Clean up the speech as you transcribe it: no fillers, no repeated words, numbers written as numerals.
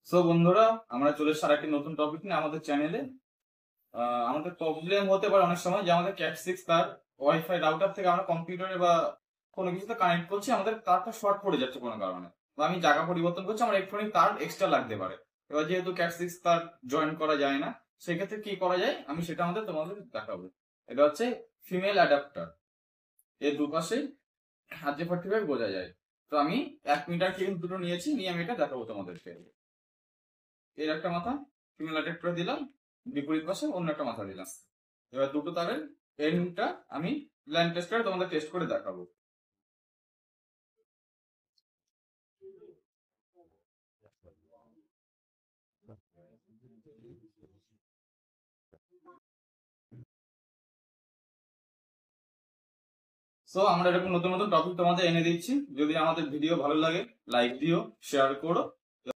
So বন্ধুরা, আমরা চলে এসেছি আরেকটি নতুন টপিক নিয়ে আমাদের চ্যানেলে। আমাদের প্রবলেম হতে পারে অনেক সময় যে আমাদের ক্যাট6 তার ওয়াইফাই রাউটার থেকে আমরা কম্পিউটারে বা কোনো কিছুতে কানেক্ট করছি, আমাদের তারটা শর্ট পড়ে যাচ্ছে কোনো কারণে, বা আমি জায়গা পরিবর্তন করছি, আমার ইলেকট্রনিক তার এক্সট্রা লাগতে পারে। এবার যেহেতু ক্যাট6 তার জয়েন করা যায় না, সেক্ষেত্রে কি করা যায় আমি সেটা তোমাদের দেখাবো। এটা হচ্ছে ফিমেল অ্যাডাপ্টার, এর দুপাশে RJ45 বোঝা যায়। তো আমি 1 মিটার কেবল দুটো নিয়েছি, নিয়ে আমি এটা দেখাবো তোমাদেরকে। এর একটা মাথা ফিমেল অ্যাডাপ্টার দিলাম, বিপরীত পাশে অন্য একটা মাথা দিলাম। এবার দুটো তারের এন্ডটা আমি লাইন টেস্ট করে তোমাদের টেস্ট করে দেখাবো। সো আমরা এরকম নতুন নতুন টপিক তোমাদের এনে দিচ্ছি। যদি আমাদের ভিডিও ভালো লাগে লাইক দিও, শেয়ার করো